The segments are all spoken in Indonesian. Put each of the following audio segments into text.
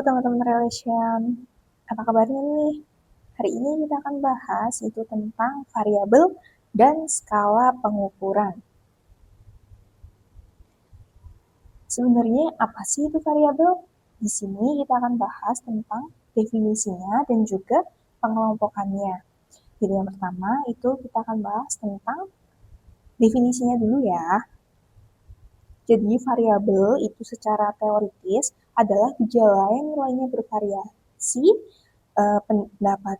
teman-teman relation, apa kabarnya nih? Hari ini kita akan bahas itu tentang variabel dan skala pengukuran. Sebenarnya apa sih itu variabel? Di sini kita akan bahas tentang definisinya dan juga pengelompokannya. Jadi yang pertama itu kita akan bahas tentang definisinya dulu ya. Jadi variabel itu secara teoritis adalah gejala yang nilainya bervariasi, pendapatan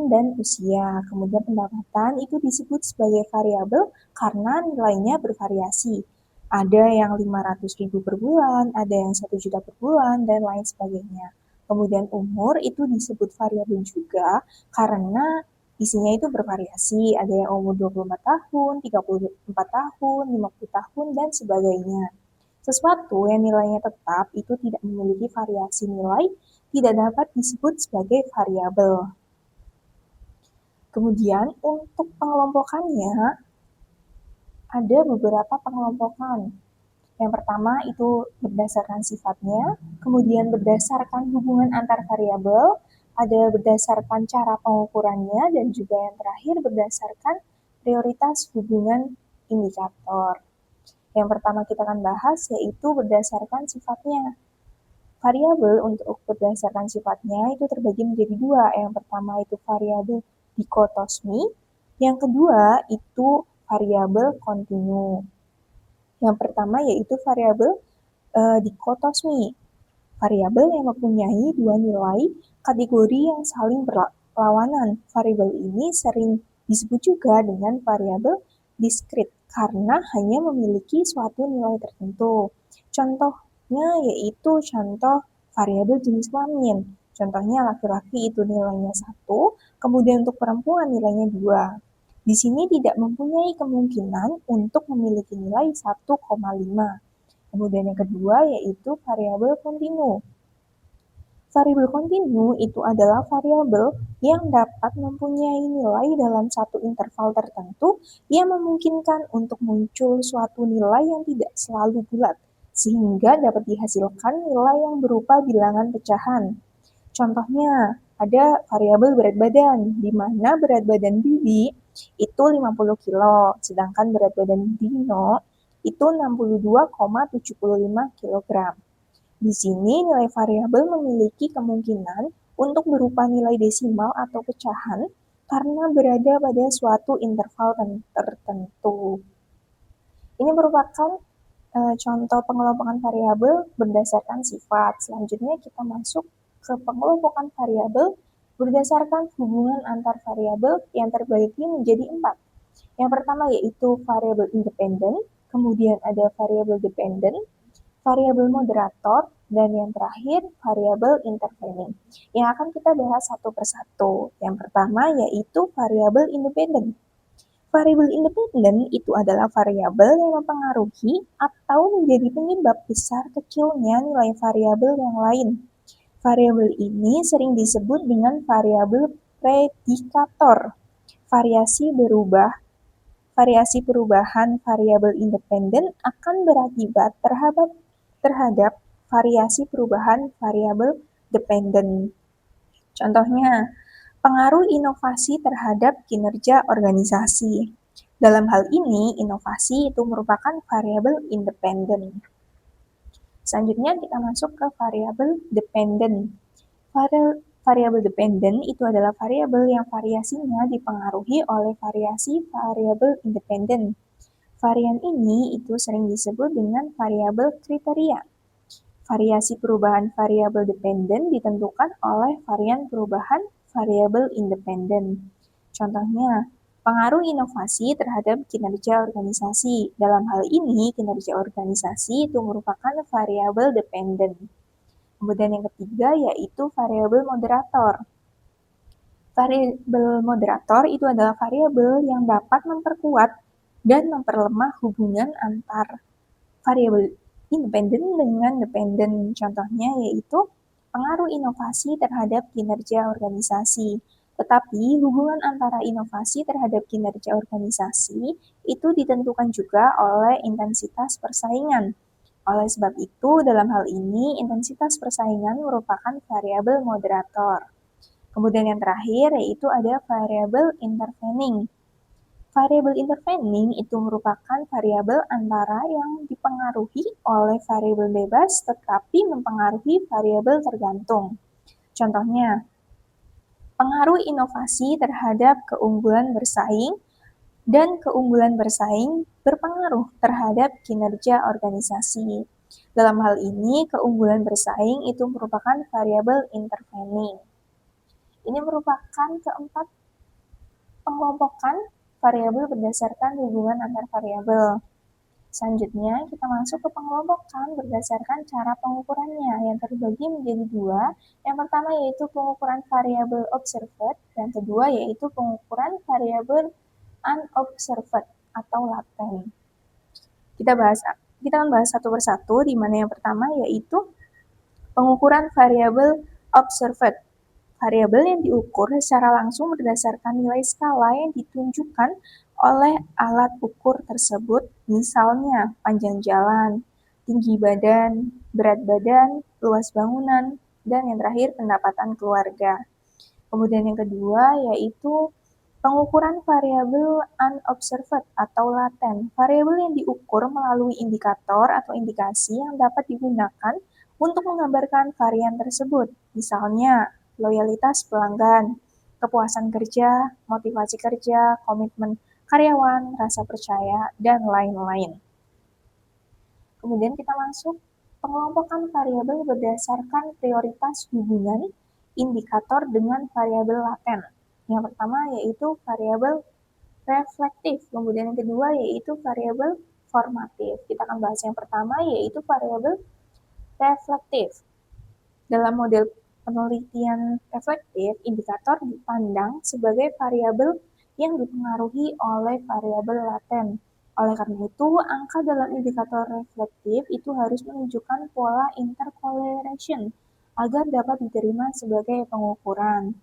dan usia. Kemudian pendapatan itu disebut sebagai variabel karena nilainya bervariasi. Ada yang 500.000 per bulan, ada yang 1 juta per bulan, dan lain sebagainya. Kemudian umur itu disebut variabel juga karena isinya itu bervariasi. Ada yang umur 24 tahun, 34 tahun, 50 tahun, dan sebagainya. Sesuatu yang nilainya tetap itu tidak memiliki variasi nilai tidak dapat disebut sebagai variabel. Kemudian untuk pengelompokannya ada beberapa pengelompokan. Yang pertama itu berdasarkan sifatnya, kemudian berdasarkan hubungan antar variabel, ada berdasarkan cara pengukurannya, dan juga yang terakhir berdasarkan prioritas hubungan indikator. Yang pertama kita akan bahas yaitu berdasarkan sifatnya. Variabel untuk berdasarkan sifatnya itu terbagi menjadi dua. Yang pertama itu variabel dikotosmi, yang kedua itu variabel kontinu. Yang pertama yaitu variabel dikotosmi, variabel yang mempunyai dua nilai kategori yang saling berlawanan. Variabel ini sering disebut juga dengan variabel diskrit karena hanya memiliki suatu nilai tertentu. Contohnya yaitu contoh variabel jenis kelamin. Contohnya laki-laki itu nilainya 1, kemudian untuk perempuan nilainya 2. Di sini tidak mempunyai kemungkinan untuk memiliki nilai 1,5. Kemudian yang kedua yaitu variabel kontinu. Variabel kontinu itu adalah variabel yang dapat mempunyai nilai dalam satu interval tertentu yang memungkinkan untuk muncul suatu nilai yang tidak selalu bulat, sehingga dapat dihasilkan nilai yang berupa bilangan pecahan. Contohnya, ada variabel berat badan, di mana berat badan Bibi itu 50 kilo, sedangkan berat badan Dino itu 62,75 kg. Di sini nilai variabel memiliki kemungkinan untuk berupa nilai desimal atau pecahan karena berada pada suatu interval tertentu. Ini merupakan contoh pengelompokan variabel berdasarkan sifat. Selanjutnya kita masuk ke pengelompokan variabel berdasarkan hubungan antar variabel yang terbagi menjadi 4. Yang pertama yaitu variabel independen, kemudian ada variabel dependen, variabel moderator, dan yang terakhir variabel intervening. Yang akan kita bahas satu persatu. Yang pertama yaitu variabel independen. Variabel independen itu adalah variabel yang mempengaruhi atau menjadi penyebab besar kecilnya nilai variabel yang lain. Variabel ini sering disebut dengan variabel predikator. Variasi perubahan variabel independen akan berakibat terhadap variasi perubahan variabel dependen. Contohnya, pengaruh inovasi terhadap kinerja organisasi. Dalam hal ini, inovasi itu merupakan variabel independen. Selanjutnya kita masuk ke variabel dependen. Variabel dependen itu adalah variabel yang variasinya dipengaruhi oleh variasi variabel independen. Varian ini itu sering disebut dengan variabel kriteria. Variasi perubahan variabel dependen ditentukan oleh varian perubahan variabel independen. Contohnya, pengaruh inovasi terhadap kinerja organisasi. Dalam hal ini, kinerja organisasi itu merupakan variabel dependen. Kemudian yang ketiga yaitu variabel moderator. Variabel moderator itu adalah variabel yang dapat memperkuat dan memperlemah hubungan antar variabel independen dengan dependen. Contohnya yaitu pengaruh inovasi terhadap kinerja organisasi. Tetapi hubungan antara inovasi terhadap kinerja organisasi itu ditentukan juga oleh intensitas persaingan. Oleh sebab itu, dalam hal ini, intensitas persaingan merupakan variabel moderator. Kemudian yang terakhir yaitu ada variabel intervening. Variabel intervening itu merupakan variabel antara yang dipengaruhi oleh variabel bebas tetapi mempengaruhi variabel tergantung. Contohnya, pengaruh inovasi terhadap keunggulan bersaing dan keunggulan bersaing berpengaruh terhadap kinerja organisasi. Dalam hal ini, keunggulan bersaing itu merupakan variabel intervening. Ini merupakan keempat pengelompokan variabel berdasarkan hubungan antar variabel. Selanjutnya, kita masuk ke pengelompokan berdasarkan cara pengukurannya yang terbagi menjadi dua. Yang pertama yaitu pengukuran variabel observed, dan kedua yaitu pengukuran variabel unobserved atau laten. Kita akan bahas satu persatu, di mana yang pertama yaitu pengukuran variabel observed. Variabel yang diukur secara langsung berdasarkan nilai skala yang ditunjukkan oleh alat ukur tersebut, misalnya panjang jalan, tinggi badan, berat badan, luas bangunan, dan yang terakhir pendapatan keluarga. Kemudian yang kedua yaitu pengukuran variabel unobserved atau laten. Variabel yang diukur melalui indikator atau indikasi yang dapat digunakan untuk menggambarkan varian tersebut. Misalnya, loyalitas pelanggan, kepuasan kerja, motivasi kerja, komitmen karyawan, rasa percaya, dan lain-lain. Kemudian kita masuk pengelompokan variabel berdasarkan prioritas hubungan indikator dengan variabel laten. Yang pertama yaitu variabel reflektif, kemudian yang kedua yaitu variabel formatif. Kita akan bahas yang pertama yaitu variabel reflektif. Dalam model penelitian reflektif, indikator dipandang sebagai variabel yang dipengaruhi oleh variabel laten. Oleh karena itu, angka dalam indikator reflektif itu harus menunjukkan pola intercorrelation agar dapat diterima sebagai pengukuran.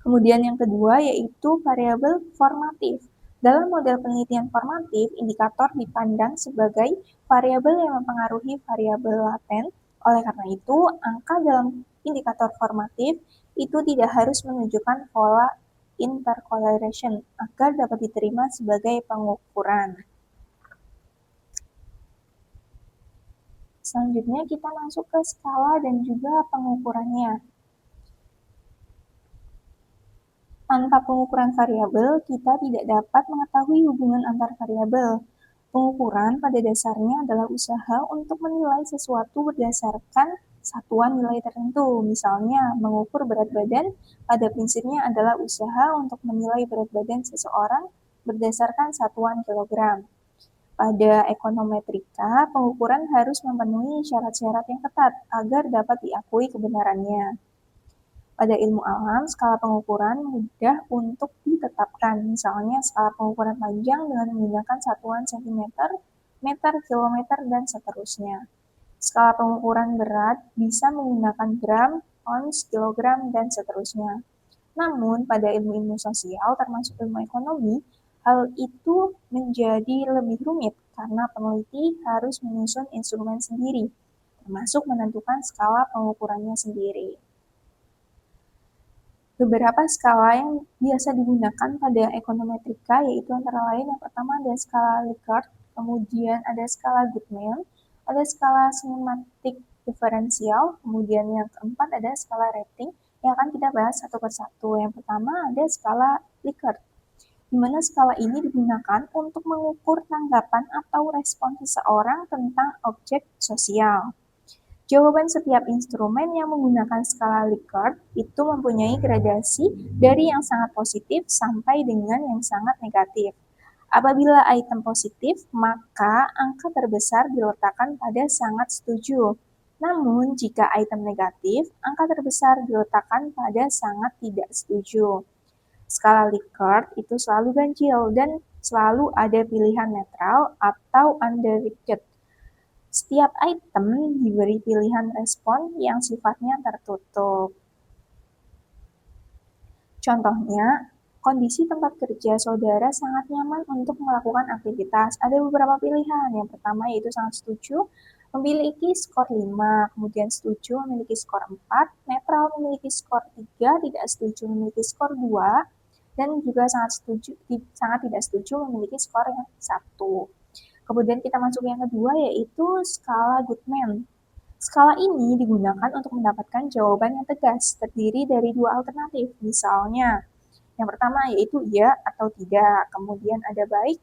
Kemudian yang kedua yaitu variabel formatif. Dalam model penelitian formatif, indikator dipandang sebagai variabel yang mempengaruhi variabel laten. Oleh karena itu, angka dalam indikator formatif itu tidak harus menunjukkan pola intercorrelation agar dapat diterima sebagai pengukuran. Selanjutnya kita masuk ke skala dan juga pengukurannya. Tanpa pengukuran variabel, kita tidak dapat mengetahui hubungan antar variabel. Pengukuran pada dasarnya adalah usaha untuk menilai sesuatu berdasarkan satuan nilai tertentu. Misalnya, mengukur berat badan pada prinsipnya adalah usaha untuk menilai berat badan seseorang berdasarkan satuan kilogram. Pada ekonometrika, pengukuran harus memenuhi syarat-syarat yang ketat agar dapat diakui kebenarannya. Pada ilmu alam, skala pengukuran mudah untuk ditetapkan. Misalnya, skala pengukuran panjang dengan menggunakan satuan cm, meter, kilometer, dan seterusnya. Skala pengukuran berat bisa menggunakan gram, ons, kilogram, dan seterusnya. Namun, pada ilmu-ilmu sosial, termasuk ilmu ekonomi, hal itu menjadi lebih rumit karena peneliti harus menyusun instrumen sendiri, termasuk menentukan skala pengukurannya sendiri. Beberapa skala yang biasa digunakan pada ekonometrika yaitu antara lain yang pertama ada skala Likert, kemudian ada skala Goodman, ada skala sinematik diferensial, kemudian yang keempat ada skala rating yang akan kita bahas satu persatu. Yang pertama ada skala Likert, di mana skala ini digunakan untuk mengukur tanggapan atau respon seseorang tentang objek sosial. Jawaban setiap instrumen yang menggunakan skala Likert itu mempunyai gradasi dari yang sangat positif sampai dengan yang sangat negatif. Apabila item positif, maka angka terbesar diletakkan pada sangat setuju. Namun, jika item negatif, angka terbesar diletakkan pada sangat tidak setuju. Skala Likert itu selalu ganjil dan selalu ada pilihan netral atau undirected. Setiap item diberi pilihan respon yang sifatnya tertutup. Contohnya, Kondisi tempat kerja saudara sangat nyaman untuk melakukan aktivitas. Ada beberapa pilihan. Yang pertama yaitu sangat setuju, memiliki skor 5, kemudian setuju memiliki skor 4, netral memiliki skor 3, tidak setuju memiliki skor 2, dan juga sangat tidak setuju memiliki skor yang 1. Kemudian kita masuk yang kedua yaitu skala Goodman. Skala ini digunakan untuk mendapatkan jawaban yang tegas, terdiri dari dua alternatif. Misalnya, yang pertama yaitu iya atau tidak, kemudian ada baik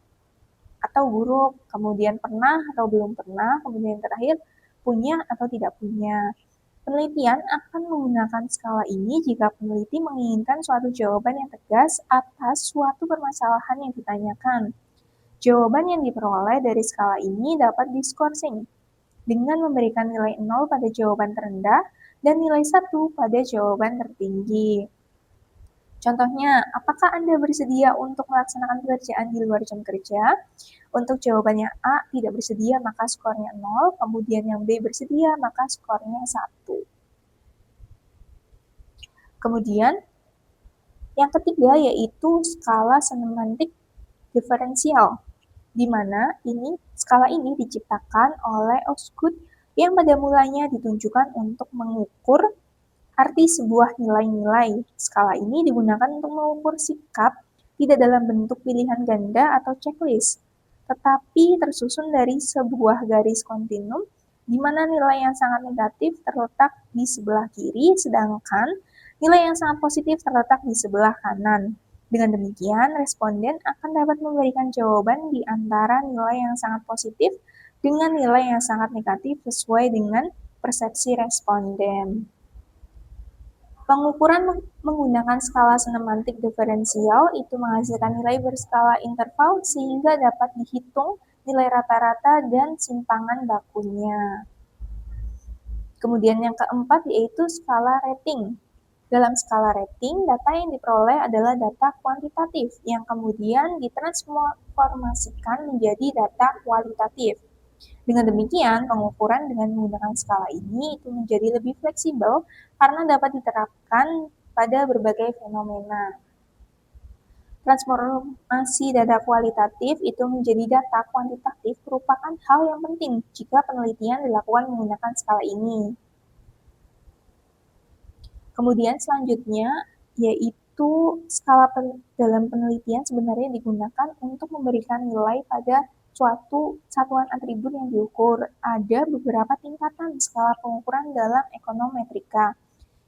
atau buruk, kemudian pernah atau belum pernah, kemudian yang terakhir punya atau tidak punya. Penelitian akan menggunakan skala ini jika peneliti menginginkan suatu jawaban yang tegas atas suatu permasalahan yang ditanyakan. Jawaban yang diperoleh dari skala ini dapat diskorsing dengan memberikan nilai 0 pada jawaban terendah dan nilai 1 pada jawaban tertinggi. Contohnya, apakah Anda bersedia untuk melaksanakan pekerjaan di luar jam kerja? Untuk jawabannya A tidak bersedia maka skornya 0, kemudian yang B bersedia maka skornya 1. Kemudian yang ketiga yaitu skala semantik diferensial, di mana skala ini diciptakan oleh Osgood yang pada mulanya ditunjukkan untuk mengukur arti sebuah nilai-nilai. Skala ini digunakan untuk mengukur sikap tidak dalam bentuk pilihan ganda atau checklist, tetapi tersusun dari sebuah garis kontinum di mana nilai yang sangat negatif terletak di sebelah kiri, sedangkan nilai yang sangat positif terletak di sebelah kanan. Dengan demikian, responden akan dapat memberikan jawaban di antara nilai yang sangat positif dengan nilai yang sangat negatif sesuai dengan persepsi responden. Pengukuran menggunakan skala semantik diferensial itu menghasilkan nilai berskala interval sehingga dapat dihitung nilai rata-rata dan simpangan bakunya. Kemudian yang keempat yaitu skala rating. Dalam skala rating, data yang diperoleh adalah data kuantitatif yang kemudian ditransformasikan menjadi data kualitatif. Dengan demikian, pengukuran dengan menggunakan skala ini itu menjadi lebih fleksibel karena dapat diterapkan pada berbagai fenomena. Transformasi data kualitatif itu menjadi data kuantitatif merupakan hal yang penting jika penelitian dilakukan menggunakan skala ini. Kemudian selanjutnya yaitu skala dalam penelitian sebenarnya digunakan untuk memberikan nilai pada suatu satuan atribut yang diukur. Ada beberapa tingkatan skala pengukuran dalam ekonometrika,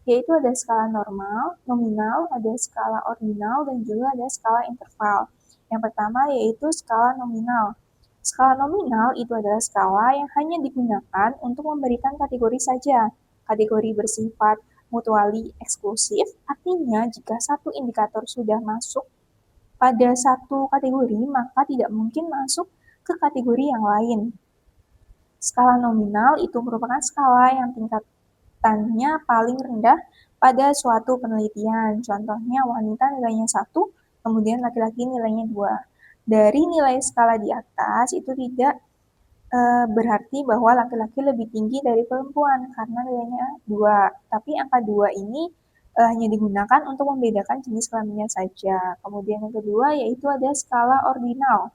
yaitu ada skala normal, nominal, ada skala ordinal, dan juga ada skala interval. Yang pertama yaitu skala nominal. Skala nominal itu adalah skala yang hanya digunakan untuk memberikan kategori saja. Kategori bersifat mutually eksklusif, artinya jika satu indikator sudah masuk pada satu kategori, maka tidak mungkin masuk ke kategori yang lain. Skala nominal itu merupakan skala yang tingkatannya paling rendah pada suatu penelitian. Contohnya wanita nilainya 1, kemudian laki-laki nilainya 2. Dari nilai skala di atas itu tidak berarti bahwa laki-laki lebih tinggi dari perempuan karena nilainya 2. Tapi angka 2 ini hanya digunakan untuk membedakan jenis kelaminnya saja. Kemudian yang kedua yaitu ada skala ordinal.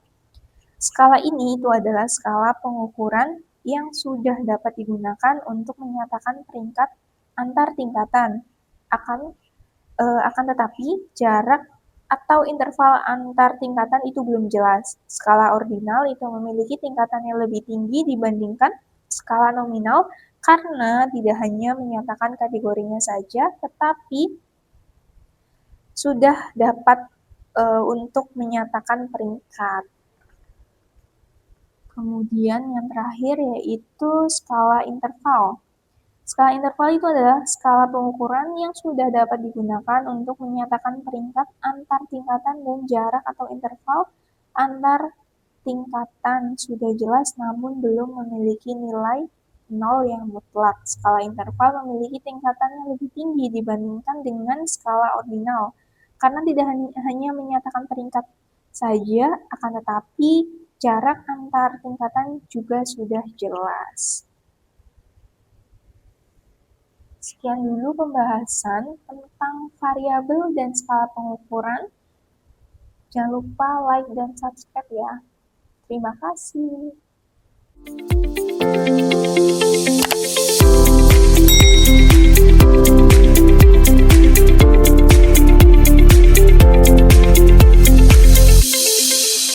Skala ini itu adalah skala pengukuran yang sudah dapat digunakan untuk menyatakan peringkat antar tingkatan. Akan tetapi jarak atau interval antar tingkatan itu belum jelas. Skala ordinal itu memiliki tingkatan yang lebih tinggi dibandingkan skala nominal karena tidak hanya menyatakan kategorinya saja, tetapi sudah dapat untuk menyatakan peringkat. Kemudian yang terakhir yaitu skala interval. Skala interval itu adalah skala pengukuran yang sudah dapat digunakan untuk menyatakan peringkat antar tingkatan dan jarak atau interval antar tingkatan sudah jelas namun belum memiliki nilai 0 yang mutlak. Skala interval memiliki tingkatan yang lebih tinggi dibandingkan dengan skala ordinal karena tidak hanya menyatakan peringkat saja, akan tetapi jarak antar tingkatan juga sudah jelas. Sekian dulu pembahasan tentang variabel dan skala pengukuran Jangan lupa like dan subscribe ya. Terima kasih.